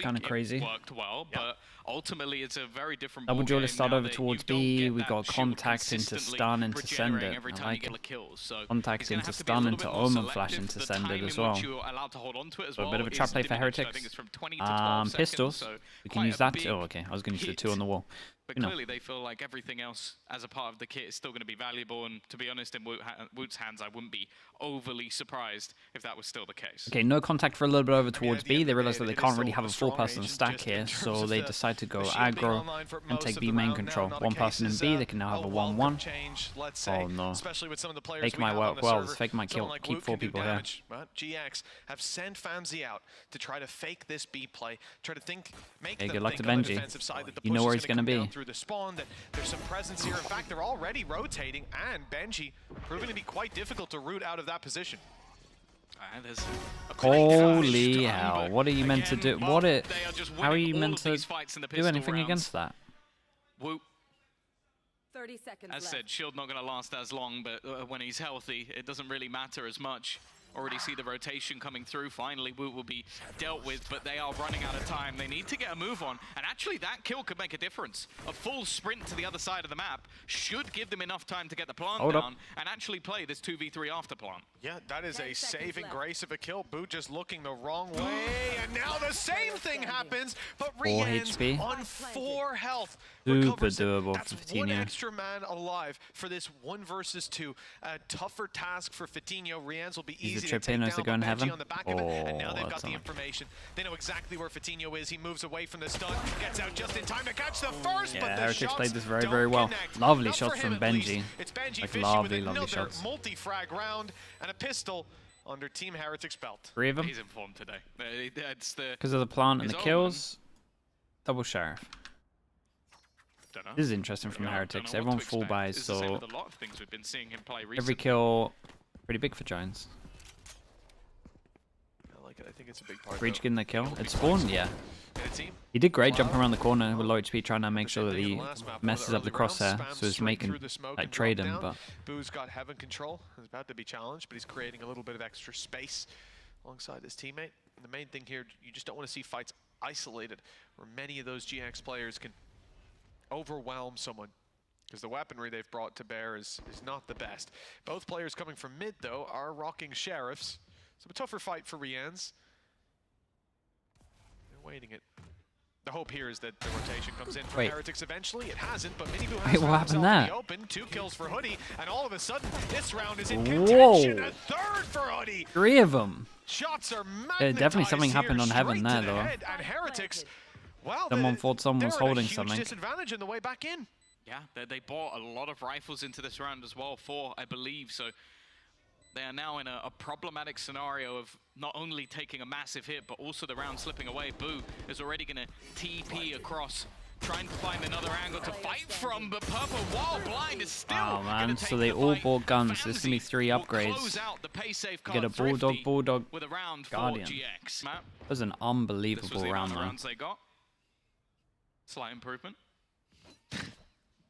kind of crazy. Worked well, but ultimately it's a very different Double ball duelist game start now over that towards you don't B. get We that got shield contact into consistently stun into send regenerating it. every I time you like get it. a kill. So Contact he's gonna into have to be a stun little into bit more omen flash selective. into The send it time as in well. which you're allowed to hold on to it as So a well bit of a trap is play for diminished. I Heretics. think it's from 20 to 12 Pistols. seconds, so We can quite use a that. big Oh, okay. I was going to use the hit. 2 on the wall. But clearly they feel like everything else as a part of the kit is still going to be valuable, and to be honest, in Woot's hands, I wouldn't be overly surprised if that was still the case. Okay, no contact for a little bit over towards B. They realize that they can't really have a 4-person stack here, so they decide to go aggro and take B main control. One person in B, they can now have a 1-1. Oh no. Fake might work well. This fake might keep 4 people here. But GX have sent Famzy out to try to fake this B play, try to make good them luck to think on the Benji. defensive side that the You know push where is he's gonna gonna come be. down through the spawn, that there's some presence here. In fact, they're already rotating, and Benji proving to be quite difficult to root out of that position. Holy hell, what are you meant to do? How are you meant to do anything against that? Woot, 30 seconds as left. said, shield not going to last as long, but when he's healthy, it doesn't really matter as much. Already see the rotation coming through. Finally, Woot will be dealt with, but they are running out of time. They need to get a move on, and actually that kill could make a difference. A full sprint to the other side of the map should give them enough time to get the plant down and actually play this 2v3 after plant. Yeah, that is a saving grace of a kill. Boot just looking the wrong way, and now the same thing happens, but Rian's on 4 health. Super doable That's for one Fitinho. extra man alive for this 1 versus 2. A tougher task for Fitinho. Rian's will be easy to take down, as they go in heaven. on the back of it, and now they've got the information. They know exactly where Fitinho is. He moves away from the stun, gets out just in time to catch the first, but the Heretics shots played this very, don't very well. connect. Lovely Not shots for him, from at least. Benji. It's Benji Like Fishy lovely, with lovely another shots. multi-frag round and a pistol under Team Heretics' belt. 3 of them. He's in form today. Because of the plant and the kills. Double sheriff. This is interesting from the Heretics. Everyone full buys, so every kill pretty big for Giants. I like it. I think it's a big part. Breach getting the kill. It spawned, yeah. He did great jumping around the corner with low HP, trying to make sure that he messes up the crosshair, so he's making like trade him. But Boo's got heaven control. He's about to be challenged, but he's creating a little bit of extra space alongside his teammate. And the main thing here, you just don't want to see fights isolated, where many of those GX players can overwhelm someone, because the weaponry they've brought to bear is not the best. Both players coming from mid, though, are rocking sheriffs. So a tougher fight for Rian's. They're waiting it. The hope here is that the rotation comes in from Heretics eventually. It hasn't, but Minibu has what happened there? in the open. 2 kills for Hoodie, and all of a sudden, this round is in contention. A third for Hoodie. 3 of them. Shots are definitely something happened on heaven there, though. And Heretics, well, Someone thought someone was holding something. Disadvantage in the way back in. Yeah, they bought a lot of rifles into this round as well, 4, I believe, so they are now in a problematic scenario of not only taking a massive hit, but also the round slipping away. Boo is already going to TP across, trying to find another angle to fight from, but Purple, while blind, is still man, so they all bought guns. There's going to be 3 upgrades. Get a Bulldog, with a round Guardian. GX. That was an unbelievable round, though. They got. Slight improvement.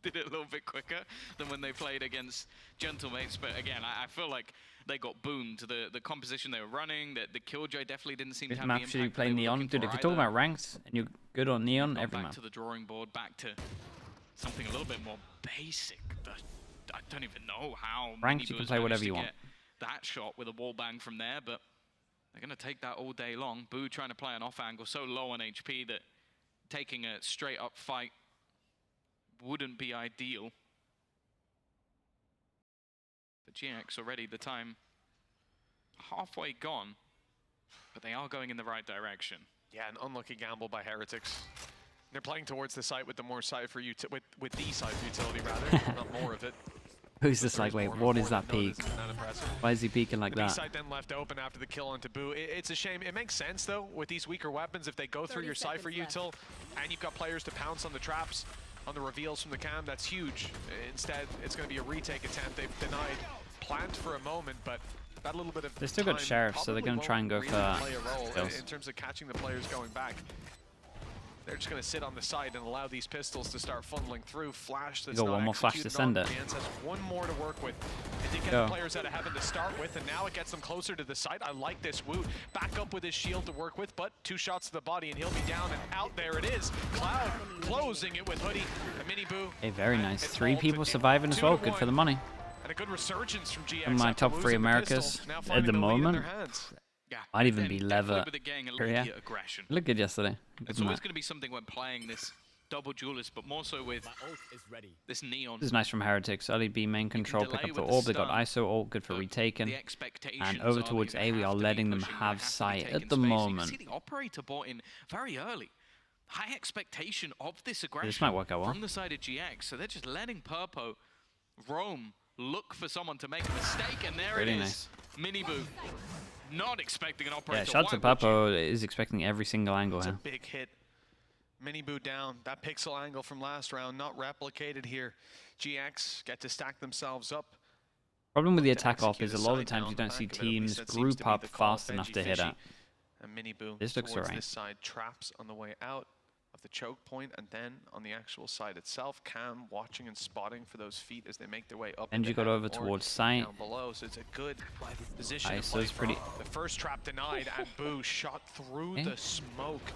Did it a little bit quicker than when they played against Gentlemates, but again, I feel like they got boomed. The composition they were running, the Killjoy definitely didn't seem to have the impact. Should you play Neon? Dude, if you're talking about ranks and you're good on Neon, every map. Back to the drawing board, back to something a little bit more basic. I don't even know how. Ranks, you can play whatever you want. That shot with a wall bang from there, but they're going to take that all day long. Boo trying to play an off angle, so low on HP that taking a straight up fight wouldn't be ideal. The GX already, the time halfway gone, but they are going in the right direction. Yeah, an unlucky gamble by Heretics. They're playing towards the site with the more Cypher with the Cypher utility rather, not more of it. Who's this like, wait, what is that peak? Why is he peeking like that? The B-site then left open after the kill on Taboo. It's a shame. It makes sense, though, with these weaker weapons, if they go through your Cypher util, and you've got players to pounce on the traps, on the reveals from the cam, that's huge. Instead, it's going to be a retake attempt. They've denied plant for a moment, but that little bit of they still got Sheriff, so they're going to try and go for in terms of catching the players going back. They're just going to sit on the side and allow these pistols to start funneling through. Flash that's You got not one more flash to executed send on. it. Rienz has one more to work with. It did get Go. the players out of heaven to start with, and now it gets them closer to the site. I like this. Woot back up with his shield to work with, but 2 shots to the body, and he'll be down and out. There it is. Cloud closing it with Hoodie. A mini boo. Hey, very nice. It's 3 all people to surviving as well. Good for the money. And a good resurgence from GX. One of my after top 3 losing the Americas pistol, now at finding the lead in their moment. hands. Yeah, Might even and be definitely leather. with the gang, Yeah. immediate aggression. Look good yesterday. It's always going to be something when playing this double duelist, but more so with this neon. This is nice from Heretics. Early B main control, pick up the orb. They got ISO ult, good for retaking. The expectations And over are towards that A, you we have are to be letting them pushing, you have to be sight taking at the space. You moment. can see the operator bought in very early. High expectation of this aggression This might work out well. from the side of GX, so they're just letting Purpo roam, look for someone to make a mistake, and there Really it is. nice. Mini Boo, not expecting an operator. Yeah, shout out to Why would you? Papo. Is expecting every single angle It's a here. big hit. Mini Boo down. That pixel angle from last round not replicated here. GX get to stack themselves up. Problem with the to attack off execute is a a lot of side the times down you the don't see back of it, at least teams that seems to group be up the call. fast enough to Benji hit Fishy it. And Mini Boo This looks towards alright. this side, traps on the way out of the choke point, and then on the actual side itself, Cam watching and spotting for those feet as they make their way up. Benji into got heaven over or towards sight. down below, so it's a good position to ISO's play pretty- from. The first trap denied, and Boo shot through Okay. the smoke.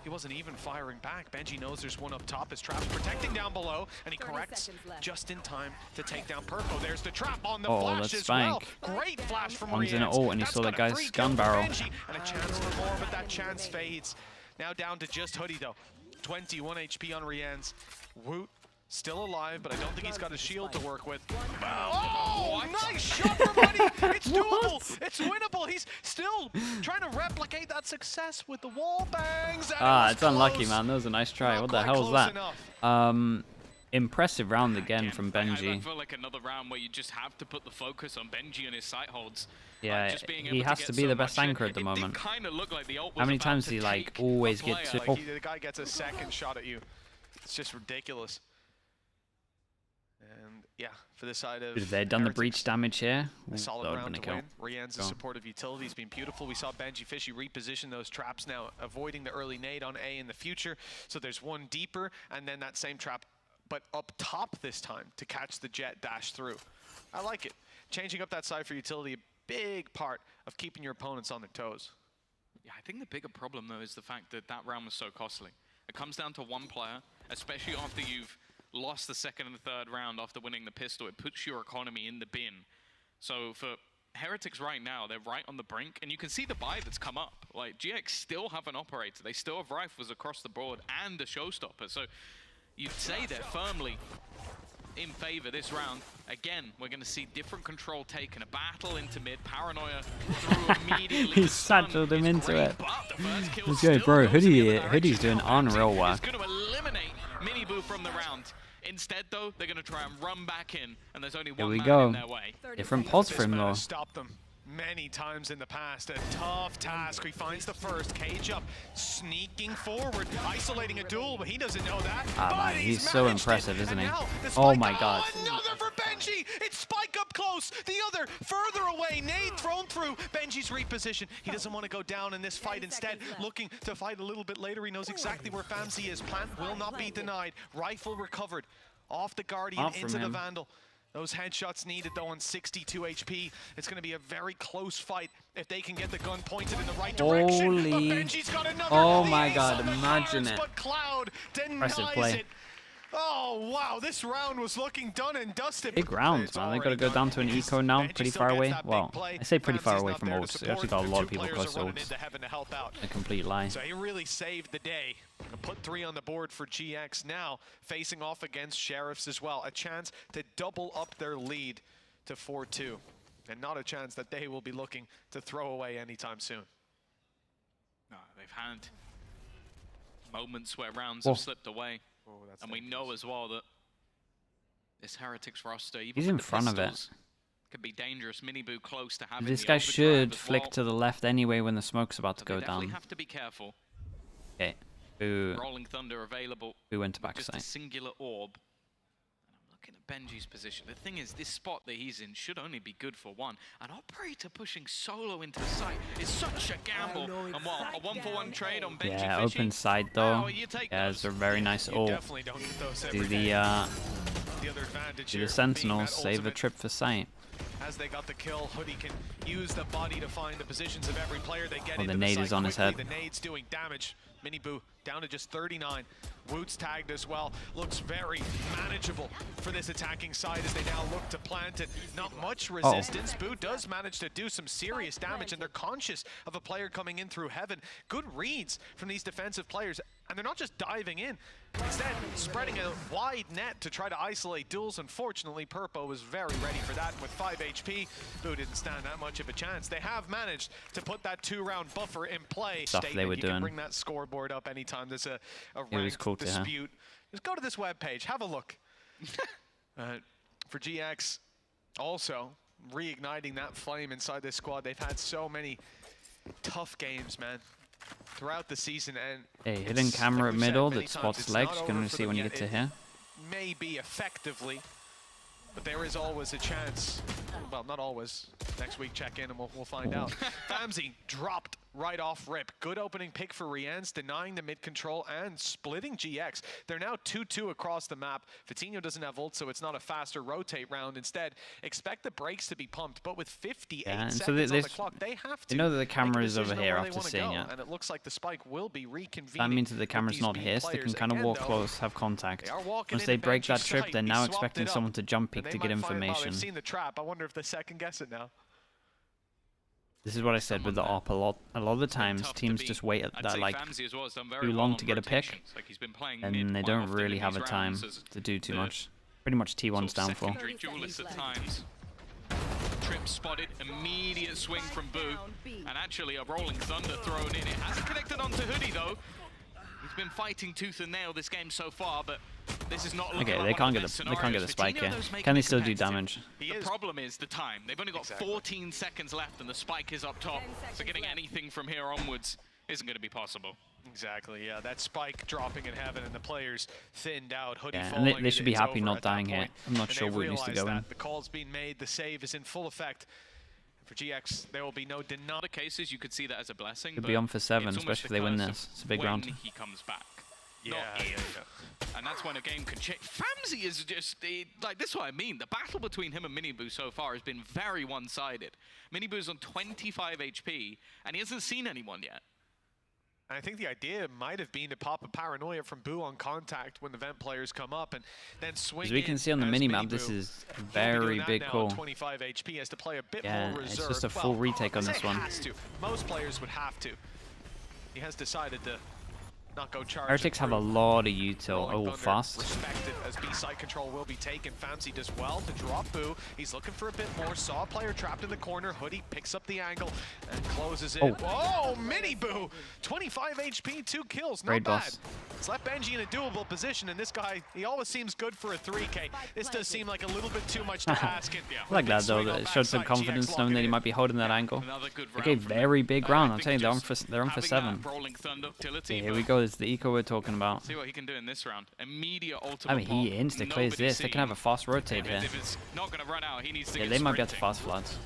He wasn't even firing back. Benji knows there's one up top. His trap's protecting down below, and he 30 corrects seconds left. just in time to take down Purpo. There's the trap on the Oh, flash that's as well. Spank. Great flash from One's in Rienz. it all, and you That's saw that got a guy's free gun kill for barrel. Benji, and a chance for more, but that chance fades. Now down to just Hoodie though. 21 HP on Rienz. Woot still alive, but I don't think he's got a shield to work with. Oh, nice shot from Hoodie! It's doable! It's winnable! He's still trying to replicate that success with the wall bangs. And Ah, it was it's unlucky, close. man. That was a nice try. Not What the quite hell was close that? enough. Impressive round again from I Benji. feel like another round where you just have to put the focus on Benji and his sight holds. Yeah, just being he able has get to be so the best much in. anchor at the It moment. did kind of look like the ult How was many about times to do you, like, take always a get player. to- Like the guy gets a second shot at you. It's just ridiculous. And yeah, for the side of If they'd done the Heretics, breach damage here, a that solid would have round been a to kill. win. Rienz's Go. supportive utility has been beautiful. We saw Benji Fishy reposition those traps now, avoiding the early nade on A in the future. So there's one deeper, and then that same trap, but up top this time to catch the jet dash through. I like it. Changing up that side for utility, a big part of keeping your opponents on their toes. Yeah, I think the bigger problem, though, is the fact that that round was so costly. It comes down to one player, especially after you've lost the second and third round after winning the pistol. It puts your economy in the bin. So for Heretics right now, they're right on the brink, and you can see the buy that's come up. Like, GX still have an operator. They still have rifles across the board and a showstopper. So you'd say they're firmly in favor this round. Again, we're going to see different control taken. A battle into mid. Paranoia through immediately. He The stun satcheled him is into great, it. but the first kill Let's go, still bro. goes in the other Hoodie's direction. doing Now unreal Ramsey work. is going to eliminate Mini Boo from the round. Instead, though, they're going to try and run back in, and there's only Here one we man go. in their way. 30 Different seconds. pods for This him man though. has stopped them many times in the past. A tough task. He finds the first. Cage up, sneaking forward, isolating a duel, but he doesn't know that. Ah, But man, he's so managed impressive, it. isn't And he? now the Oh spike- my God. Another for Benji! It's Spike up close, the other further away. Nade thrown through. Benji's reposition. He doesn't want to go down in this fight. 10 Instead, seconds left. looking to fight a little bit later. He knows exactly where Famsi is. Plant will not be denied. Rifle recovered. Off the Guardian Off from into the him. Vandal. Those headshots needed though on 62 HP. It's going to be a very close fight if they can get the gun pointed in the right direction. But Holy- Benji's got another. Oh The my ace God, on the imagine cards, it. But Cloud denies Impressive play. it. Oh wow, this round was looking done and dusted. Big rounds, It's man. They got to already go done. down to an eco now, Benji pretty still far gets away. that big Well, play. I say pretty far Famsi's away not from there to ults. They support. actually got a Their lot two of people players close to are running ults. into heaven to help out. A complete lie. So he really saved the day. Put 3 on the board for GX now, facing off against Sheriffs as well. A chance to double up their lead to 4-2. And not a chance that they will be looking to throw away anytime soon. No, they've had moments where rounds Oh. have slipped away. And we know as well that this Heretics roster, even He's with in the front of it. pistols, could be dangerous. Mini Boo close to having This the guy overdrive should as flick well. to the left anyway when the smoke's about to So they go definitely down. have to be careful. Okay. Boo. Rolling Thunder available. Boo went to with just a backside. singular orb. And I'm Looking at Benji's position, the thing is, this spot that he's in should only be good for one. An operator pushing solo into the site is such a gamble. And what, a 1-for-1 trade on Benji Yeah, Fishy? open side though. Wow, you take Yeah, those. it's a very nice ult. Definitely don't get those Do every the day. The other advantage do here the being Sentinels that save a ultimate. trip for sight. As they got the kill, Hoodie can use the body to find the positions of every player. They get Oh, into the nade site is on his quickly. head. The nade's doing damage. Miniboo down to just 39. Woot's tagged as well. Looks very manageable for this attacking side as they now look to plant it. Not much resistance. Boo does manage to do some serious damage, and they're conscious of a player coming in through heaven. Good reads from these defensive players, and they're not just diving in. Instead, spreading a wide net to try to isolate duels. Unfortunately, Purpo was very ready for that. And with 5 HP, Boo didn't stand that much of a chance. They have managed to put that 2-round buffer in play. Stuff they were you doing. can bring that scoreboard up anytime there's a It was ranked cool to have. dispute. Just go to this webpage, have a look. For GX, also reigniting that flame inside this squad. They've had so many tough games, man, throughout the season. And Hey, hidden it's, camera like at we've said middle many that times, spots it's legs. not You can over only for see them when you yet. get to It here. may be effectively, but there is always a chance. Well, not always. Next week, check in and we'll find out. Famzi dropped right off rip. Good opening pick for Rienz, denying the mid control and splitting GX. They're now 2-2 across the map. Vitinho doesn't have ult, so it's not a faster rotate round. Instead, expect the brakes to be pumped, but with 58 and so seconds on the this- clock, they have to you know that the make a camera is decision over on here where they after wanna seeing go, it. and it looks like the spike will be reconvening. That means that the with camera's these not B here, so they can players. kind of Again, walk though, close, have contact. they are walking Once in they and break that Benji's trip, site. they're He now swapped expecting it up. someone to jump peek And to they get might find, well, information. they've seen the trap. I wonder if they second guess it now. This is what I said with the Someone op a lot. A lot of the times, tough to teams beat. just wait at I'd that say like Famzi as well has done very too well long on to get a pick, rotations. Like he's been playing and mid they quite don't often really in have a these time rounds as to do too the much. Pretty much T1's sort of down for. secondary duelist at times. Trip spotted, immediate swing from Boo, and actually a rolling thunder thrown in. It hasn't connected onto Hoodie though. He's been fighting tooth and nail this game so far, but this is not looking Okay, like they one can't of get best the they can't get the scenarios. spike here. Vitinho, though, is making Can they it still do competitive. damage? The problem is the time. They've only got 14 seconds left and the spike is up top, so getting anything from here onwards isn't going to be possible. Exactly, yeah. That spike dropping in heaven and the players thinned out. Hoodie Yeah, and falling, they should be it's happy over not at that dying here. point. I'm not And sure they've what needs to realized go in. that. The call's being made, the save is in full effect. For GX, there will be no denial. Other cases, you could see that as a blessing. Could but be on for 7, it's almost especially if the they win curse this. of It's a big when round. he comes back. Yeah, Not yeah, if. And that's when a game can change. Famzi is just, like, this is what I mean. The battle between him and Miniboo so far has been very one-sided. Miniboo's on 25 HP, and he hasn't seen anyone yet. And I think the idea might have been to pop a paranoia from Boo on contact when the vent players come up and then swing. As we can in see on the as minimap, this Miniboo. is a He'll be very doing that big now at call. 25 HP has to play a bit Yeah, more it's reserved. just a full retake on I this say one. Has to. Most players would have to. He has decided to not go charge. Heretics have a lot of util. Rolling Oh, Thunder fast. Respected as B site control will be taken. Famzi does well to drop Boo. He's looking for a bit more. Saw a player trapped in the corner. Hoodie picks up the angle and closes it. Oh, mini Boo! 25 HP, 2 kills. Not Great bad. boss. It's left Benji in a doable position, and this guy, he always seems good for a 3K. This does seem like a little bit too much to ask. And I like that though. That it showed some confidence knowing that he might be holding that angle. Another good Okay, round from very them. big I round. I'm think telling you, just they're on for having 7. that rolling thunder utility, Okay, here but we go. It's the eco we're talking about. see what he can do in this round. Immediate ultimate I mean, he pop, insta clears nobody this. They can have a seen. fast rotate If here. it's- if it's not going to run out, he needs to Yeah, get they might be able to sprinting. fast floods.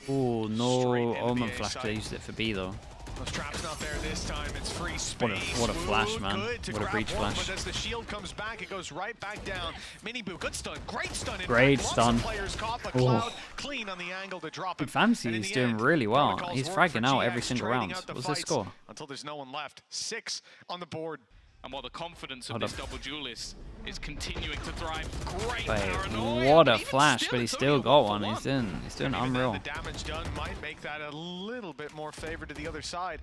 Oh no, Straight into Omen the A flash. side. They used it for B though. Those traps not there this time. It's free space. What a flash, Ooh, man. Good to What a grab breach one, flash. But as the shield comes back, it goes right back down. Mini Boo, good stun, great stun. In Great fact, stun. Lots of players caught, but Oh. Cloud clean on the angle to drop him. Famzi And in is the doing end, really well. protocols He's work fragging for out every GX, single trading round. out the What's the fights score? Until there's no one left. 6 on the board. And while the confidence of Hold this up. double duelist is continuing to thrive, great Wait, paranoia. what but a even flash! But he it's still only a got one. 1-for-1. He's doing And even then, unreal. the damage done might make that a little bit more favor to the other side.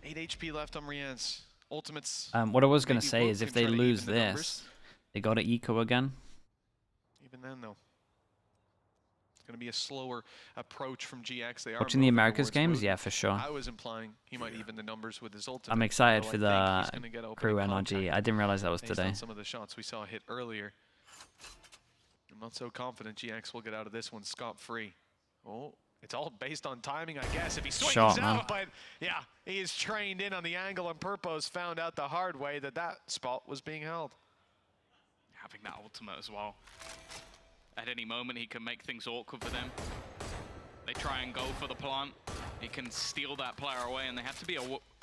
8 HP left on Rienz. Ultimates. What I was gonna maybe say Wook is if can they try to lose even the numbers. this, they got to eco again. Even then, though, it's going to be a slower approach from GX. They are Watching the moving Americas towards games, Wook. yeah, for sure. I was implying he might even the numbers with his ultimate. I'm excited though for I the think he's gonna get opening crew contact NRG. I didn't realize that was based today. on some of the shots we saw hit earlier. I'm not so confident GX will get out of this one scot-free. Oh, it's all based on timing, I guess. If he swings Shot, out, man. but yeah, he is trained in on the angle, and Purpo's found out the hard way that that spot was being held. Yeah, having that ultimate as well. At any moment, he can make things awkward for them. They try and go for the plant. He can steal that player away, and they have to be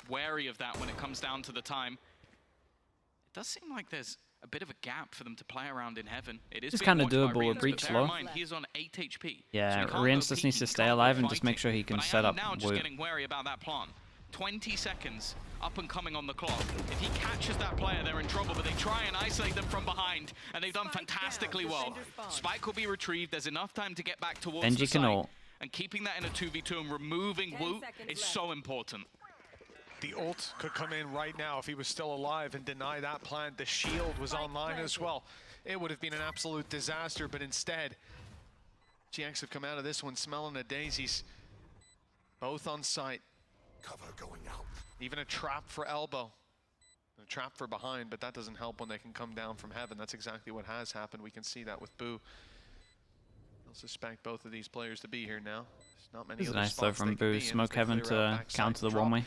wary of that when it comes down to the time. It does seem like there's a bit of a gap for them to play around in heaven. It is It's kind of doable with Breach low. He is on 8 HP. Yeah, so Riens just needs to stay alive and just make sure he can set up now just Woot. getting wary about that plant. 20 seconds up and coming on the clock. If he catches that player, they're in trouble, but they try and isolate them from behind, and they've done fantastically well. Spike will be retrieved. There's enough time to get back towards the site. ult. And keeping that in a 2v2 and removing Woot is so important. The ult could come in right now if he was still alive and deny that plant. The shield was online as well. It would have been an absolute disaster, but instead, GX have come out of this one smelling the daisies. Both on site. Cover going out. Even a trap for elbow. A trap for behind, but that doesn't help when they can come down from heaven. That's exactly what has happened. We can see that with Boo. I'll suspect both of these players to be here now. There's not many This is other nice though spots from they can Boo. be in Smoke as they heaven clear out to backside counter the drop. one-way.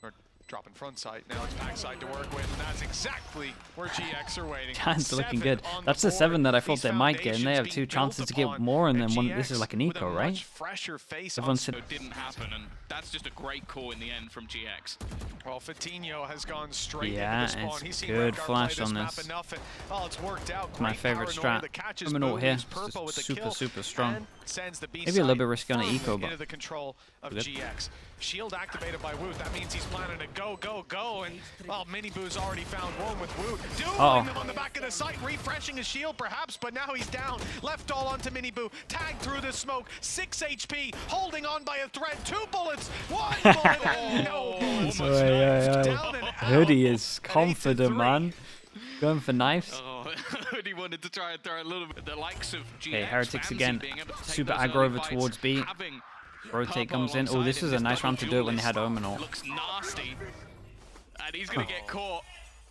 Or drop in front side. Now it's backside to work with, and that's exactly where GX are waiting. Giants are looking 7 good. on That's the board. 7 that I thought These they might get, and they have foundations 2 being chances built to get upon, more, and then and one. This is GX like an with a eco, right? much fresher face Everyone on said It didn't happen, and that's just a great call in the end from GX. Well, Fatinho has gone straight Yeah, into the spawn. it's He's seen good Redguard flash play this on map this. enough, and, well, it's worked out. It's my Great favorite paranoia strat. that catches I'm an ult Boo, here. leaves Purple with the kill, Super strong. and sends the B Maybe a little side bit risky on the firmly eco, but into the control of good. GX. Shield activated by Woot. That means he's planning to go, and well, Mini Boo's already found one with Woot. Dueling them on the back of the site, refreshing his shield perhaps, but now he's down. Left all onto Mini Boo. Tagged through the smoke. 6 HP, holding on by a thread. 2 bullets, 1 bullet, and no bullets. Down and out. Hoodie is An 8-3. confident, man. Going for knives. Oh, he wanted to try and throw a little bit. The likes of GX, Okay, Heretics Fancy again. being able to take Super those aggro early over fights, towards B. having Rotate Purple comes in. Oh, this alongside is a in nice this round to do it when they had duelist. Omen ult. Looks nasty. And he's going to get caught.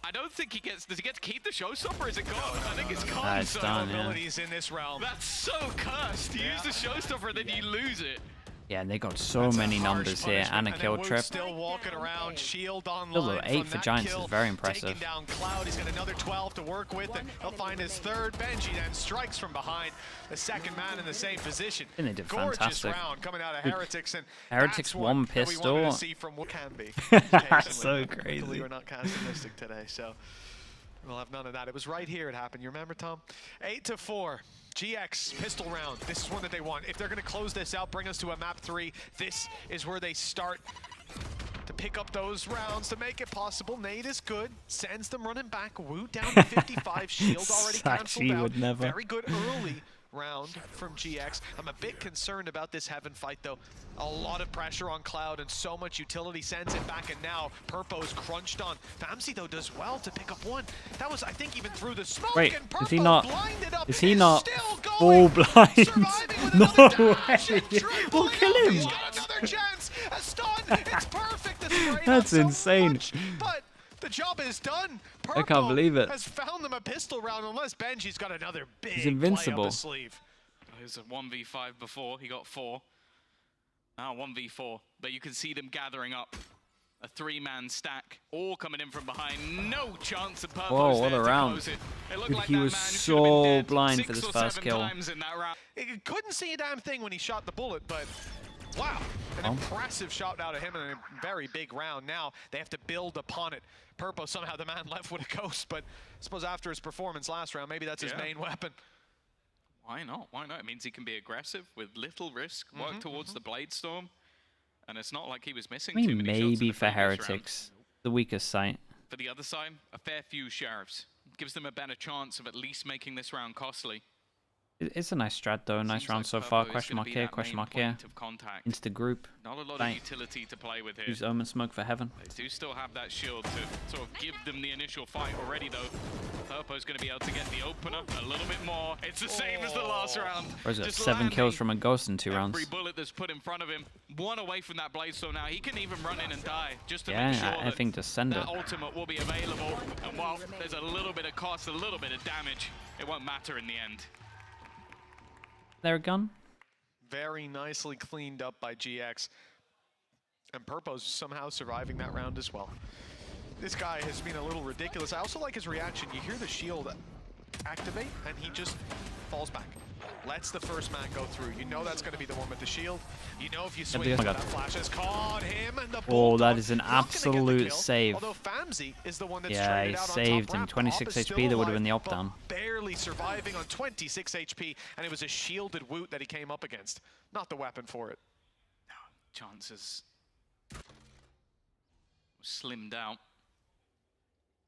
I don't think he gets... Does he get to keep the showstopper or is it gone? I think it's gone. It's so done, yeah. Abilities in this realm. That's so cursed. You use the showstopper, then you lose it. Yeah, and they got so That's a many harsh numbers here punishment. and a then kill Woot trip. Still walking around, shield online. Still, 8 from for that Giants kill. is very impressive. Taking down Cloud, he's got another 12 to work with, and he'll find his 3rd. Benji then strikes from behind, the 2nd man in the same position. And they did Gorgeous fantastic. round coming out of Heretics, and Heretics that's one what that we pistol. wanted to see from what can be. So crazy. Luckily, we're not castonistic today, so we'll have none of that. It was right here it happened. You remember, Tom? 8-4. GX pistol round. This is one that they want. If they're going to close this out, bring us to a map 3, this is where they start to pick up those rounds to make it possible. Nade is good. Sends them running back. Woot down to 55. Shield already canceled out. would never. Very good early round from GX. I'm a bit concerned about this Heaven fight though. A lot of pressure on Cloud and so much utility sends it back, and now Purpo's crunched on. Famsi though does well to pick up one. That was, I think, even through the smoke. Wait, and is he Purpo not? blinded up, Is he is not still full going, blind? surviving with No another dash way. and tripling We'll kill up. him. He's got another chance. A stun. It's perfect. The spray That's not so insane. much, but the job is done. I can't believe it. Has found them a pistol round, unless Benji's got another big He's play invincible. up the sleeve. He was a 1v5 before, he got 4. Now 1v4, but you can see them gathering up. A 3-man stack, all coming in from behind. No chance of Purpose. Whoa, what there a to round. close it. It looked Dude, like he that was man should have so been dead blind for 6 this or first 7 kill. times in that round. He couldn't see a damn thing when he shot the bullet, but wow, an impressive shot out of him in a very big round. Now they have to build upon it. Purpo, somehow the man left with a ghost, but I suppose after his performance last round, maybe that's his main weapon. Why not? Why not? It means he can be aggressive with little risk, work towards the Blade Storm, and it's not like he was missing I too mean, many shots in maybe the for previous round. Heretics, the weakest site. For the other side, a fair few Sheriffs. Gives them a better chance of at least making this round costly. It's a nice strat though, nice Seems round like so Purpo far. is Question gonna mark be here, that question main mark here. point of contact. Into the group. Not a lot Right. of utility to play with here. Use Omen Smoke for Heaven. They do still have that shield to sort of give them the initial fight already, though. Purpo's going to be able to get the opener a little bit more. It's the same as the last round. Or is it Just 7 kills landing from a ghost in 2 rounds? every bullet that's put in front of him. One away from that blade, so now he can even run in and die just to Yeah, make sure I that think just send it. that ultimate will be available. And while there's a little bit of cost, a little bit of damage, it won't matter in the end. There a gun? Very nicely cleaned up by GX. And Purpo's somehow surviving that round as well. This guy has been a little ridiculous. I also like his reaction. You hear the shield activate, and he just falls back. Lets the first man go through. You know that's going to be the one with the shield. You know if you swing, that flash has caught him, and the that is an absolute save. Although Famzy is the one that's yeah, he out saved on him. top 26 ramp. HP, that would have been the up down. Barely surviving on 26 HP, and it was a shielded Woot that he came up against. Not the weapon for it. No, chances slimmed out.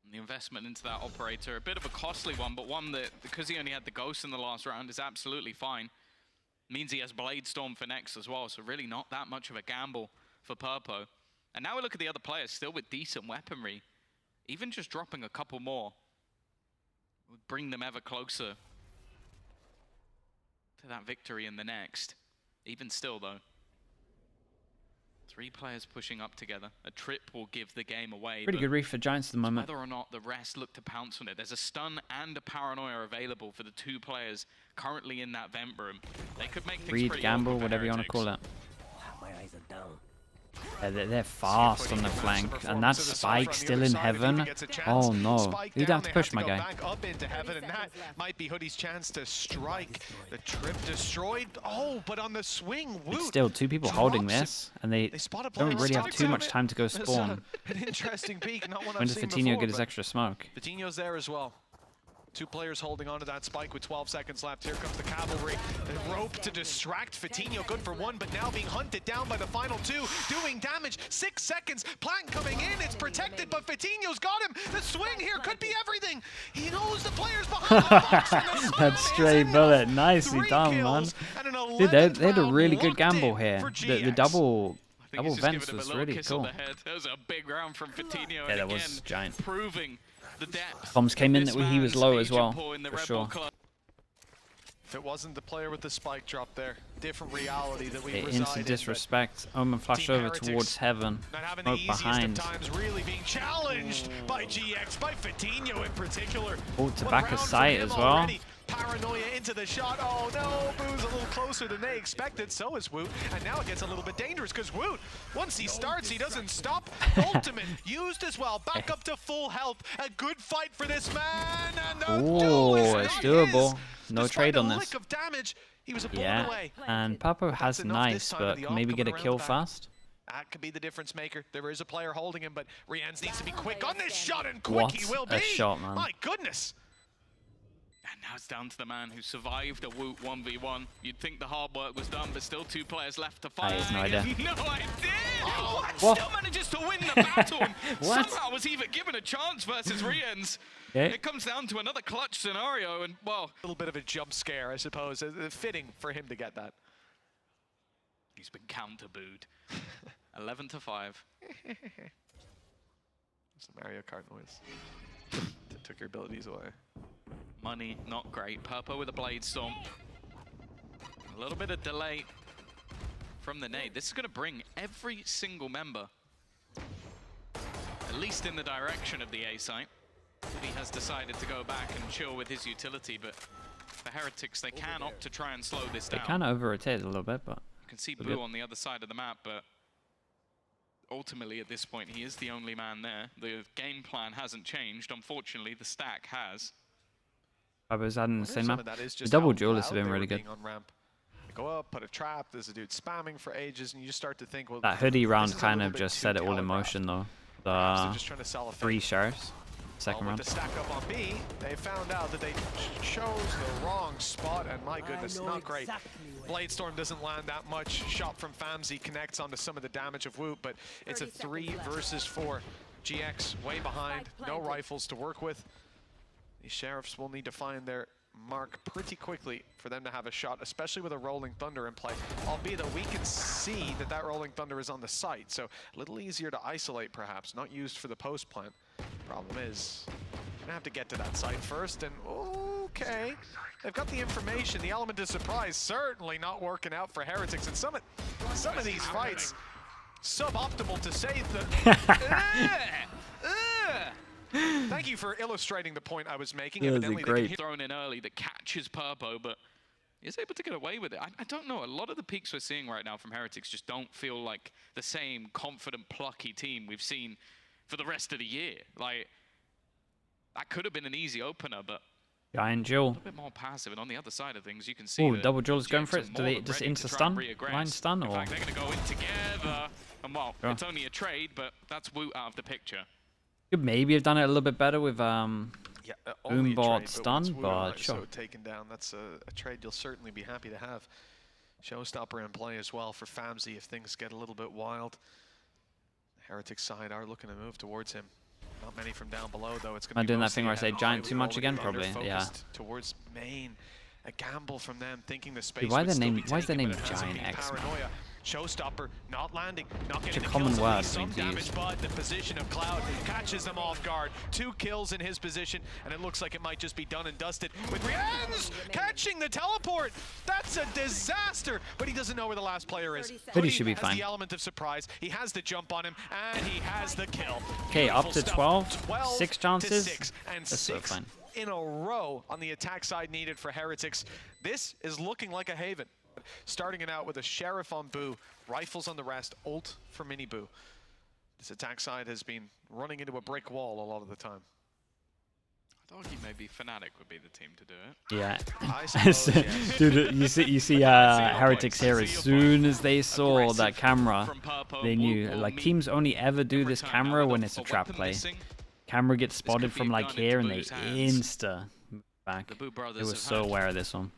And the investment into that operator, a bit of a costly one, but one that, because he only had the ghost in the last round, is absolutely fine. Means he has Blade Storm for next as well, so really not that much of a gamble for Purpo. And now we look at the other players, still with decent weaponry. Even just dropping a couple more would bring them ever closer to that victory in the next. Even still, though. 3 players pushing up together. A trip will give the game away. Pretty good reef for Giants at the moment. Whether or not the rest look to pounce on it. There's a stun and a paranoia available for the 2 players currently in that vent room. They could make things Read, pretty gamble, awkward for whatever you want to call Heretics. it. My eyes are down. They're fast on the flank, and that Spike still in heaven. Oh no, you'd have to push my guy. Back up into heaven, and that might be Hoodie's chance to strike. The trip destroyed. Oh, but on the swing, Woot Still, 2 people holding this, and they don't really have too much time to go spawn. An interesting peek, not one When I've does seen Vitinho before, get his but extra smoke? Vitinho's there as well. 2 players holding onto that spike with 12 seconds left. Here comes the cavalry. The rope to distract Vitinho, good for 1, but now being hunted down by the final 2, doing damage. 6 seconds, Plant coming in, it's protected, but Vitinho's got him. The swing here could be everything. He knows the players behind the box. That stray bullet, nicely done, man. Dude, they had a really good gamble here. The double vents was really cool. That was a big round from Vitinho. Yeah, that was giant. Proving the depth. Comms came in that he was low as well, for sure. If it wasn't the player with the spike drop there, different reality that we Okay, reside instant in, disrespect. Omen flash over Heretics towards heaven. Not having Smoke the easiest behind. of times, really being challenged by GX, by Vitinho in particular. Oh, to What back round his for sight him as well. already. Paranoia into the shot. Oh no, Boo's a little closer than they expected. So is Woot. And now it gets a little bit dangerous because Woot, once he starts, he doesn't stop. Ultimate used as well. Back up to full health. A good fight for this man. And Oh, it's doable. No Despite trade on a this. lick of damage, he was a bullet Yeah, away. and Papo has That's enough this nice, time but of the can off maybe get a coming around kill the back. fast. That could be the difference maker. There is a player holding him, but Rianz needs to be quick on this shot, and quick What he will a be. shot, man. My goodness. And now it's down to the man who survived a Woot 1v1. You'd think the hard work was done, but still 2 players left to fight. I have no idea. No idea! What? Still manages to win the battle. And What? somehow was even given a chance versus Rianz. Okay. It comes down to another clutch scenario, and well, A little bit of a jump scare, I suppose. Fitting for him to get that. he's been counter-booed. 11-5. Some Mario Kart noise. That took your abilities away. Money, not great. Purpo with a Blade Storm. A little bit of delay from the nade. This is going to bring every single member, at least in the direction of the A site. He has decided to go back and chill with his utility, but for Heretics, they can opt to try and slow this They down. kind of over-rotate a little bit, but You can see Blue on the other side of the map, but ultimately at this point, he is the only man there. The game plan hasn't changed. Unfortunately, the stack has. Papo's had an insane Some map. of that is The just double how duelists have loud been they really were good. being on ramp. They go up, put a trap, there's a dude spamming for ages, and you just start to think, well, That hoodie this round is a kind little of bit just too set it all in telegraphed. motion, though. Perhaps they're The just trying to sell a 3 fake. shares, second Well, round. with the stack up on B, they found out that they chose the wrong spot, and my goodness, not great. Blade Storm doesn't land that much. Shot from Famzy connects onto some of the damage of Woot, but it's a 3 versus 4. GX way behind, no rifles to work with. The Sheriffs will need to find their mark pretty quickly for them to have a shot, especially with a Rolling Thunder in play. Albeit that we can see that that Rolling Thunder is on the site, so a little easier to isolate perhaps, not used for the post plant. Problem is, you're gonna have to get to that site first, and okay, they've got the information. The element of surprise certainly not working out for Heretics, and some of these fights, suboptimal to say that. Thank you for illustrating the point I was making. Yeah, Evidently, great. they can Thrown in early that catches Purpo, but is able to get away with it. I don't know. A lot of the peaks we're seeing right now from Heretics just don't feel like the same confident, plucky team we've seen for the rest of the year. Like, that could have been an easy opener, but Giant A Jewel. little bit more passive, and on the other side of things, you can see. Oh, that double Jewel is going GX for are it. Do more they than just ready to try and insta-stun? reaggress. Line stun, In or? fact, they're going to go in together. And well, Sure. it's only a trade, but that's Woot out of the picture. Could maybe have done it a little bit better with Yeah, only a Boombot trade, stun, when it's but so sure. taken down, that's a trade you'll certainly be happy to have. Showstopper in play as well for Famzy if things get a little bit wild. Heretic side are looking to move towards him. Not many from down below though. It's going to Am I be doing that mostly thing where I say at giant high too with much all again? the Probably, Thunder yeah. focused towards main. A gamble from them, thinking the space Dude, why would the still name? be Why is the taken, name but it hasn't Giant been. X, man? Paranoia. Showstopper not landing, not getting a the common kills, at word least for some me to use. damage, but the position of Cloud catches them off guard. 2 kills in his position, and it looks like it might just be done and dusted. With Rienz catching the teleport, that's a disaster, but he doesn't know where the last player is. Hoodie should be has fine. the element of surprise. He has the jump on him, and he has the kill. Okay, up Beautiful to stuff. 12, 6 to chances. 6, and That's so 6 fine. in a row on the attack side needed for Heretics. This is looking like a haven. Starting it out with a Sheriff on Boo, rifles on the rest, ult for Mini Boo. This attack side has been running into a brick wall a lot of the time. I'd argue maybe Fnatic would be the team to do it. Yeah. I suppose, yes. Dude, you see Heretics here. As soon as they saw that camera, From Purple, they knew. Woot will Like meet teams only ever do in this return. camera Now when with it's a a trap weapon play. missing, Camera gets could spotted be from a like gun here, into and they Boo's hands. insta move back. The Boo brothers They were have so had aware of this one.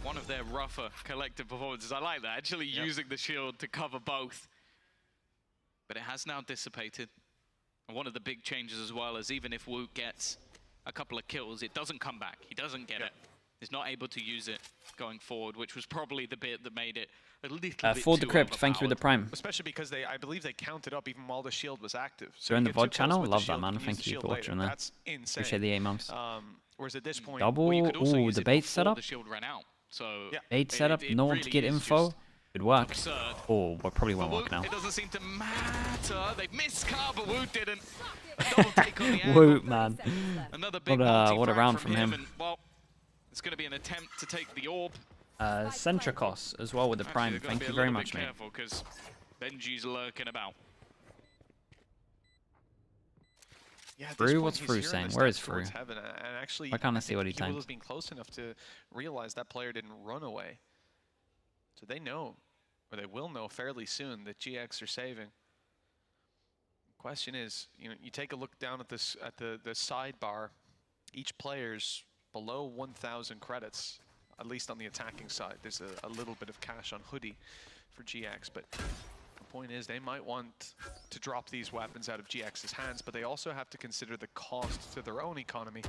one of their rougher collective performances. I like that, actually using the shield to cover both. But it has now dissipated. And one of the big changes as well is even if Woot gets a couple of kills, it doesn't come back. He doesn't get it. He's not able to use it going forward, which was probably the bit that made it a little bit For too Decrypt, thank you for the overpowered. prime. Especially because I believe they counted up even while the shield was active. So Join you the get too VOD close channel? with the Love that, shield, man. you can use Thank the you shield for later. watching that. That's insane. Appreciate the 8 months. Whereas at this point, Double. Well, you could also Ooh, use the it bait before setup. the shield ran out. So Yeah. Bait setup. it No one to really get is info. just Good work. absurd. Oh, well, probably For won't work Woot, now. it doesn't seem to matter. They've missed Car, but Woot didn't. A double take on the angle. Woot, man. Another big What a multi-frag round from him. And, well, it's going to be an attempt to take the orb. Centricos as well with the Actually, prime. they've got to Thank be you a very little much, bit mate. careful because Benji's lurking about. yeah, at this Fru? point, What's he's Fru hearing saying? the Where steps is Fru? towards heaven, and actually, Why can't I see think what he will typed? have been close enough to realize that player didn't run away. So they know, or they will know fairly soon, that GX are saving. Question is, you take a look down at this the sidebar. Each player's below 1,000 credits, at least on the attacking side. There's a little bit of cash on Hoodie for GX, but the point is they might want to drop these weapons out of GX's hands, but they also have to consider the cost to their own economy.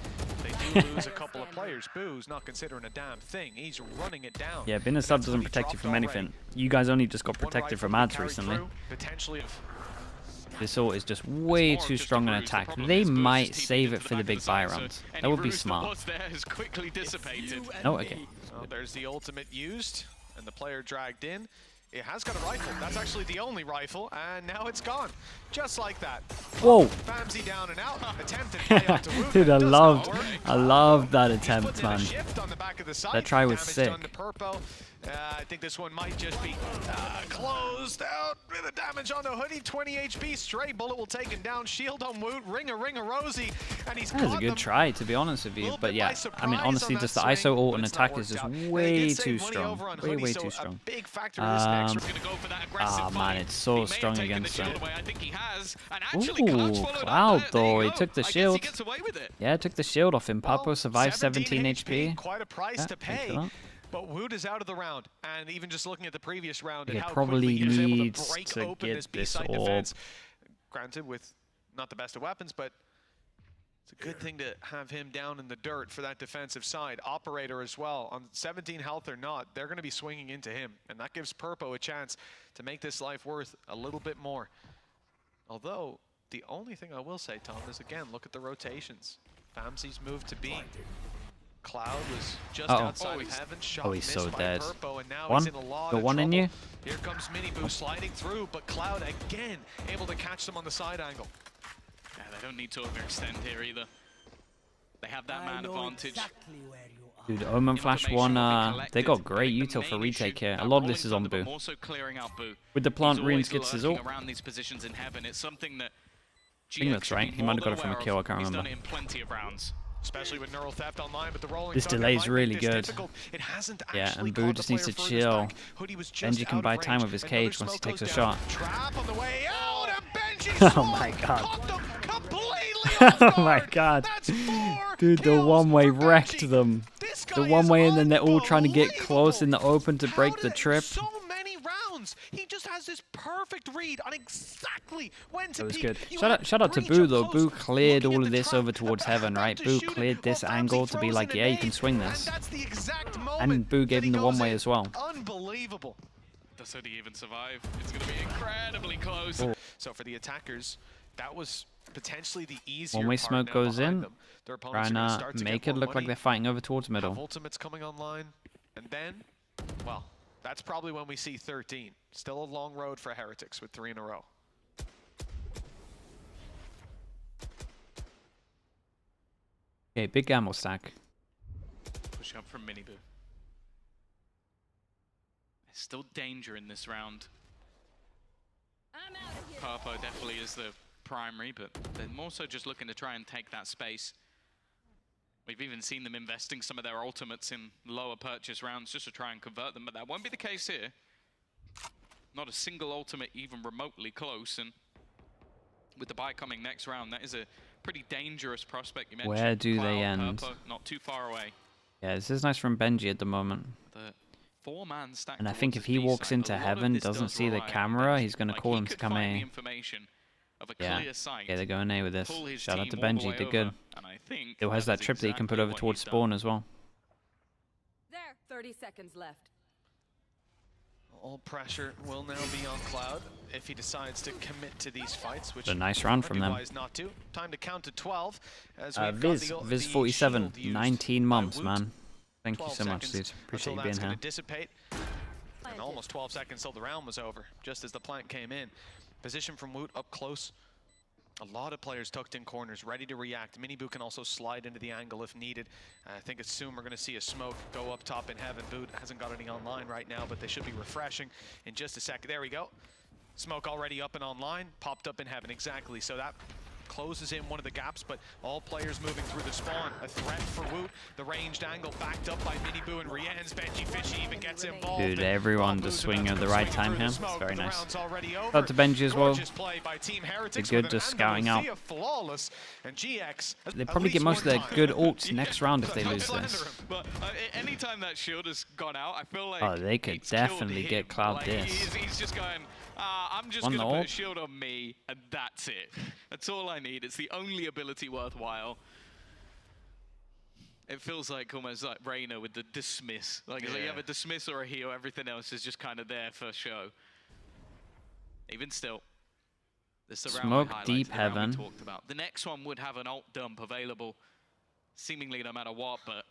They do lose a couple of players. Boo's not considering a damn thing. He's running it down. Yeah, being a sub doesn't protect you from anything. You guys only just got protected from ads recently. Potentially. This ult is just way too strong an attack. They might save it for the big buy rounds. That would be smart. No, okay. Well, there's the ultimate used, and the player dragged in. It has got a rifle. That's actually the only rifle, and now it's gone. Just like that. Whoa! Famzy down and out. Attempted play onto Woot, Dude, but I it does loved not work. that He's attempt, putting in a man. shift on the back of the site. That try was Damage sick. done to Purpo. I think this one might just be closed out with the damage on the Hoodie. 20 HP, stray bullet will take him down. Shield on Woot, ring a Rosie, and he's That was a caught good them. try, to be honest with you. But yeah, I mean, honestly, just the ISO ult and attack is just way too strong. Way too strong. Ah, man, it's so strong against them. Ooh, Cloud though, he took the shield. Yeah, took the shield off him. Papo survived 17 HP. Quite a price Yeah, to thanks for pay. that. But Woot is out of the round, and even just looking at the previous round Okay, and how probably quickly he was able needs to break to open get this this B-side orb. defense. Granted, with not the best of weapons, but it's a good thing to have him down in the dirt for that defensive side. Operator as well, on 17 health or not, they're going to be swinging into him, and that gives Purpo a chance to make this life worth a little bit more. Although, the only thing I will say, Tom, is again, look at the rotations. Famzy's moved to B. Cloud was just outside of heaven, shot he's missed so by dead. Purpo, and now One? he's in a lot Got of one in trouble. you? Here comes Mini Boo sliding through, but Cloud again able to catch them on the side angle. Yeah, they don't need to overextend here either. They have that man advantage. Dude, Omen Flash won. They got great util for retake here. A lot of this is on Boo. Also clearing out Boo. With the plant, He's Ruin always skits his lurking ult. around these positions in heaven. It's something that I think that's right. He might have got it from a kill, I can't He's remember. done it in plenty of rounds. Especially with neural theft online, but the rolling This thunder delay is might really make this good. difficult. It hasn't Yeah, actually and Boo caught just the needs to player chill. furthest back. Hoodie was just Benji can out buy of time range. with his Another cage once he smoke takes a goes shot. down. Trap on the way out, and Benji Oh my god. caught them completely off guard. Oh my god. That's 4 Dude, the kills one-way for wrecked Benji. them. This The guy one-way, is and then they're all trying to get close in the unbelievable. open to break the trip. So many rounds. He just has this perfect read on exactly when to That was peek. good. You Shout out to breach Boo up though. close, Boo cleared looking all at of the this trap, over towards about heaven, right? to Boo shoot it, cleared this while angle Famzy to be throws like, in a yeah, you can nade, swing and this. that's the exact moment And Boo gave that him he the goes one-way in. as well. Unbelievable. Does Hoodie even survive? It's going to be incredibly close. Oh. So for the attackers, that was potentially the easier One-way part. smoke Now goes behind in. them, their opponents Trying are gonna to start to make get it more look like money, they're fighting over towards have middle. ultimates coming online, and then, well, that's probably when we see 13. Still a long road for Heretics with 3 in a row. Okay, big gamble stack. Push up from Miniboo. There's still danger in this round. I'm out of here. Purpo definitely is the primary, but they're more so just looking to try and take that space. We've even seen them investing some of their ultimates in lower purchase rounds just to try and convert them, but that won't be the case here. Not a single ultimate even remotely close, and with the buy coming next round, that is a pretty dangerous prospect. You mentioned Where do Cloud, they end? Purpo, not too far away. Yeah, this is nice from Benji at the moment. The 4-man stack. And I think towards if he his B walks side, into a lot of heaven, this doesn't does see the rely on camera, Benji. he's going to Like, call he him to could come find the A. information of a Yeah. clear sight. Yeah, they're going A with this. Pull his Shout out to team all the Benji, way they're over, good. and I think Still has that is trip that you can put exactly over what towards he's done. spawn as well. There. 30 seconds left. All pressure will now be on Cloud if he decides to commit to these fights, which A nice round from them. wise not to. Time to count to 12 as we've got Viz the 47, shield used 19 by months, Woot. man. Thank you 12 so much, seconds dude. Appreciate until you that's being gonna here. dissipate. And almost 12 seconds till the round was over, just as the plant came in. Position from Woot up close. A lot of players tucked in corners, ready to react. Miniboo can also slide into the angle if needed. I think it's soon we're going to see a smoke go up top in heaven. Boot hasn't got any online right now, but they should be refreshing in just a second. There we go. Smoke already up and online, popped up in heaven. Exactly. So that closes in one of the gaps, but all players moving through the spawn. A threat for Woot. The ranged angle backed up by Miniboo and Rien's. Benji Fishy even gets involved. Dude, everyone just swinging at the right time here. It's very nice. Shout out to Benji as well. They're good, just scouting out. They probably get most of their good ults next round if they lose this. But anytime that shield has gone out, I feel like Oh, they could it's killed definitely him. get Cloud Like, this. He's just going, I'm just On going to the put a ult? shield on me, and that's it. That's all I need. It's the only ability worthwhile. It feels like almost like Reyna with the dismiss. Like, it's like you have a dismiss or a heal, everything else is just kind of there for show. Even still, this is the round we Smoke highlighted, deep the round we heaven. talked about. The next one would have an ult dump available, seemingly no matter what, but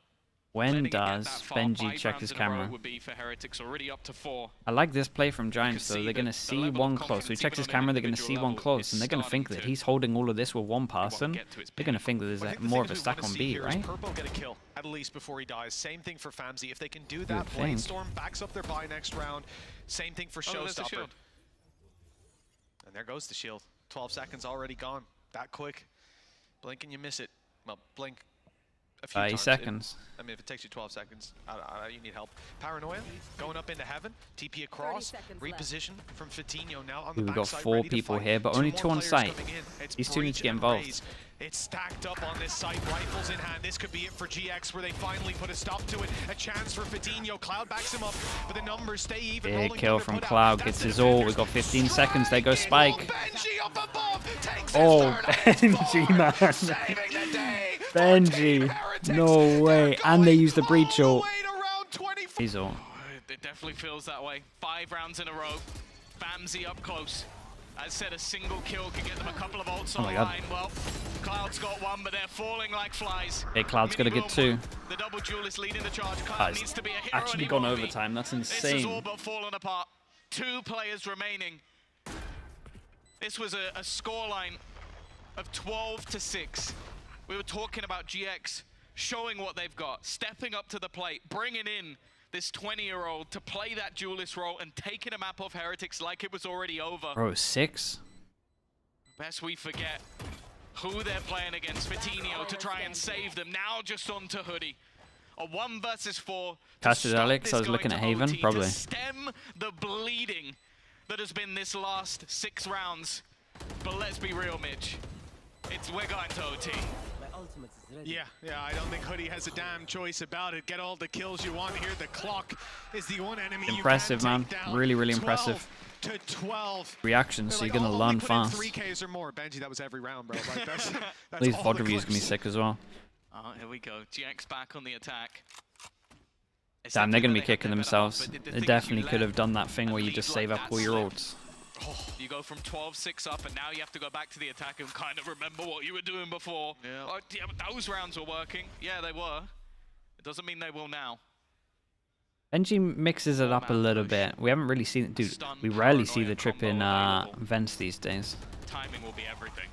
When letting it get does that far, Benji 5 check rounds his in a row camera? would be for Heretics already up to 4. I like this play from Giants see though. They're the- going to the see level of one close. So he confidence checks even his on an camera, they're going to individual see one level close. is And they're going to think starting that to- he's holding all of this with one won't person. get to its They're going to pinnacle. think that there's But I think the more thing of a is we wanna stack on see B, here is right? Purple get a kill, at least before he dies. Same thing for Famzy. If they can do would that, think. Blainstorm backs up their buy next round. Same thing for Oh, there's the Showstopper. shield. And there goes the shield. 12 seconds already gone. That quick. Blink and you miss it. Well, blink a few 30 times. seconds. I mean, if it takes you 12 seconds, you need help. Paranoia going up into heaven. TP across. 30 seconds Reposition from Fatinho now on the We've got backside, 4 ready to people fight. here, but Two only more 2 on players site. coming in. It's These two need to Breach get and involved. Raze. It's stacked up on this site, rifles in hand. This could be it for GX, where they finally put a stop to it. A chance for Fatinho. Cloud backs him up, but the numbers stay even. Big Rolling kill Thunder from put out. Cloud, That's gets the his ult. defenders. We've got 15 seconds. There goes Striking Spike. while Benji up above takes his Oh, third and Benji, fourth, man. saving the day for Benji. Team Heretics. No way. They're And they going used the breach all ult. the way to round 24. He's ult. It definitely feels that way. 5 rounds in a row. Famzy up close. As said, a single kill could get them a couple of ults Oh on my the God. line. Well, Cloud's got one, but they're falling like flies. Okay, Cloud's got to get 2. The double duelist leading the charge. Cloud It's needs to be a hero actually anymore. gone overtime. That's This is all insane. but fallen apart. 2 players remaining. This was a scoreline of 12-6. We were talking about GX showing what they've got, stepping up to the plate, bringing in this 20-year-old to play that duelist role and taking a map off Heretics like it was already over. Bro, 6? Best we forget, who they're playing against. Vitinho to try and save them. Now just on to Hoodie. A 1 versus 4. Casted Alex, I was looking at Haven, probably. To stem the bleeding that has been this last 6 rounds. But let's be real, Mitch. We're going to OT. Yeah, I don't think Hoodie has a damn choice about it. Get all the kills you want here. The clock is the one enemy impressive, you man. can't take down. Really, really impressive. 12 to 12. Reactions, so They're you're like, gonna learn fast. 3Ks or more. Benji, that was every round, bro. Like, that's These all VOD the reviews gonna be clips. sick as well. Oh, here we go. GX back on the attack. Damn, they're gonna be kicking themselves. They definitely could have done that thing where you just save up all your ults. You go from 12-6 up, and now you have to go back to the attack and kind of remember what you were doing before. Yeah. Oh, yeah, but those rounds were working. Yeah, they were. It doesn't mean they will now. Benji mixes it up a little bit. We haven't really seen it, dude. We rarely see the trip in vents these days. Timing will be everything.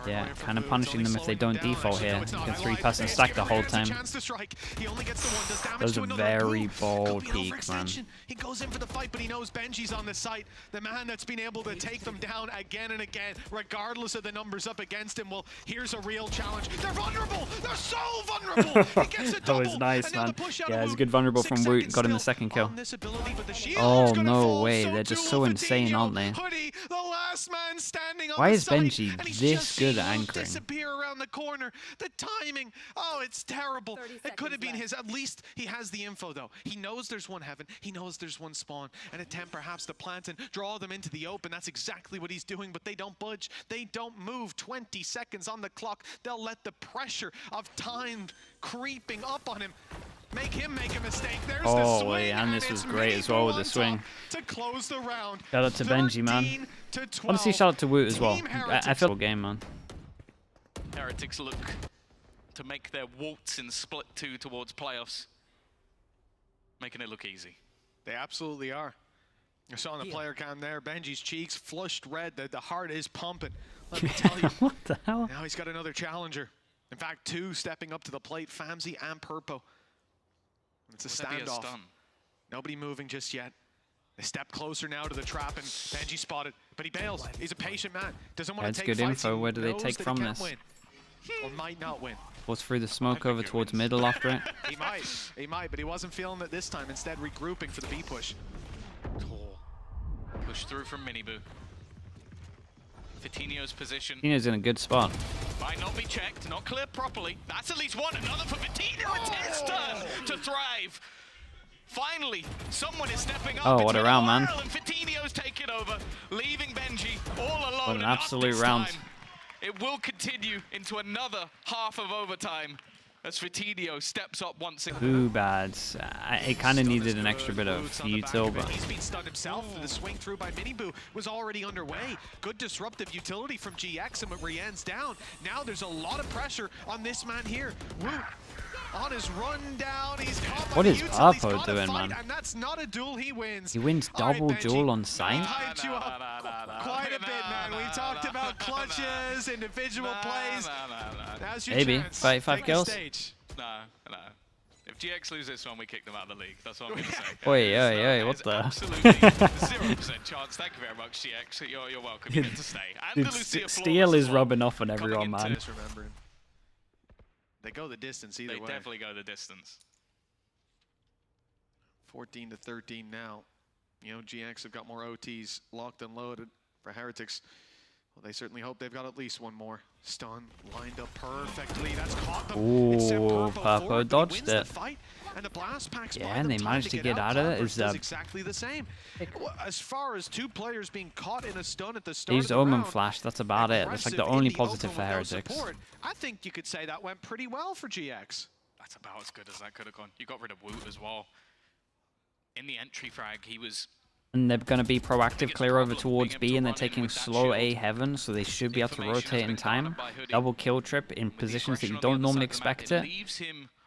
Yeah, kind of punishing them if they don't default here. You can 3-person stack the whole time. Those are very bold peaks, man. He goes in for the fight, but he knows Benji's on the site. The man that's been able to take them down again and again, regardless of the numbers up against him. Well, here's a real challenge. They're vulnerable. They're so vulnerable. He gets a double. That was nice, man. Yeah, it's good vulnerable from Woot. Got him the second kill. Oh, no way. They're just so insane, aren't they? Why is Benji this good at anchoring? Disappear around the corner. The timing. Oh, it's terrible. It could have been his. At least he has the info, though. He knows there's one heaven. He knows there's one spawn. An attempt perhaps to plant and draw them into the open. That's exactly what he's doing, but they don't budge. They don't move. 20 seconds on the clock. They'll let the pressure of time creeping up on him make him make a mistake. There's the swing, and this was great as well with the swing. To close the round. Shout out to Benji, man. Honestly, shout out to Woot as well. I feel game, man. Heretics look to make their waltz in split 2 towards playoffs, making it look easy. They absolutely are. I saw on the player cam there, Benji's cheeks flushed red. The heart is pumping. Let me tell you. What the hell? Now he's got another challenger. In fact, 2 stepping up to the plate, Famzy and Purpo. It's a standoff. Nobody moving just yet. They step closer now to the trap, and Benji spotted, but he bails. He's a patient man. Doesn't want to take good fights. info. Where do they take from this? Win, or might not win. Goes through the smoke over towards middle after it. He might, but he wasn't feeling it this time. Instead, regrouping for the B push. Push through from Miniboo. Vitinho's position. Vitinho's in a good spot. Might not be checked, not cleared properly. That's at least one. Another for Vitinho. It's his turn to thrive. Finally, someone is stepping up. Oh, what a round, man. And Vitinho's taking over, leaving Benji all alone. What an absolute round. It will continue into another half of overtime as Vitinho steps up once again. Too bad. It kind of needed an extra bit of util, but he's been stunned himself. The swing through by Miniboo was already underway. Good disruptive utility from GX, and Rienne's down. Now there's a lot of pressure on this man here. Woot on his run down. He's caught by what is Util. Purpo doing, man? And that's not a duel he wins. He wins double duel on site? Hyped you up quite a bit, man. We've talked about clutches, individual plays. Now's your Maybe. chance. 35 kills? No. If GX lose this one, we kick them out of the league. That's what I'm going to say. Oi, what the? Absolutely 0% chance. Thank you very much, GX. You're welcome. You get to stay. And Dude, the Lucia Steel is as well. rubbing off on everyone, man. Just remembering. They go the distance either way. They definitely go the distance. 14 to 13 now. You know, GX have got more OTs locked and loaded for Heretics. Well, they certainly hope they've got at least one more. Stun lined up perfectly. That's caught them. Ooh, Purpo dodged it. And the blast packs yeah, and they managed to get out of it. Is exactly the same. As far as 2 players being caught in a stun at the start He's of the Omen round, Flash. That's about it. That's like the only positive for no Heretics. support. I think you could say that went pretty well for GX. That's about as good as that could have gone. You got rid of Woot as well. In the entry frag, he was... And they're going to be proactive clear over towards B, and they're taking slow A heaven, so they should be able to rotate in time. Double kill trip in positions that you don't normally expect it.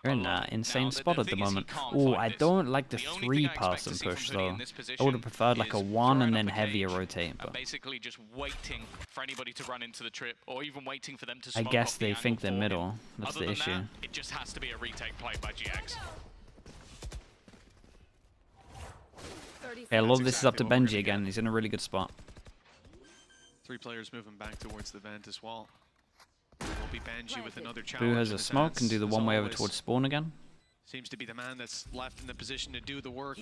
You're in an insane spot at the moment. Ooh, I don't like the 3-person push, though. I would have preferred like a 1 and then heavier rotate. But basically just waiting for anybody to run into the trip, or even waiting for them to I guess they think they're middle. That's the issue. It just has to be a retake play by GX. Okay, a lot of this is up to Benji again. He's in a really good spot. 3 players moving back towards the vent as well. It will be Benji with another challenge. Boo has in a his smoke hands, and do the as one way over always. towards spawn again. Seems to be the man that's left in the position to do the work.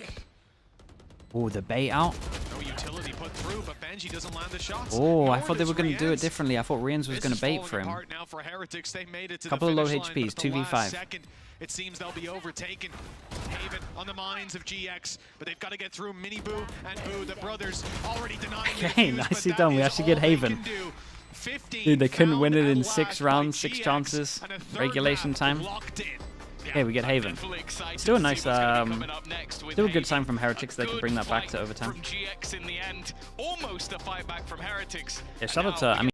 Oh, the bait out. No utility put through, but Benji doesn't land the shots. Oh, I Nor thought they were does going to do it Rienz. differently. I thought Rienz was This going is to bait falling for him. apart now for Heretics. They made it to Couple the of low finish line, HPs, but at the last 2v5. second, it seems they'll be overtaken. Haven on the minds of GX, but they've got to get through Mini Boo and Boo, the brothers, already denying the Okay, defuse, but nicely that done. We is actually get all they Haven. can do. 15 Dude, they couldn't win it found in at 6 last by rounds, 6 GX, chances. and a third Regulation map time. locked in. Okay, we get Haven. Still a nice, still a good sign from Heretics. They could bring that back to overtime. From GX in the end, almost a fight back from Heretics. Yeah, shout out to, I mean,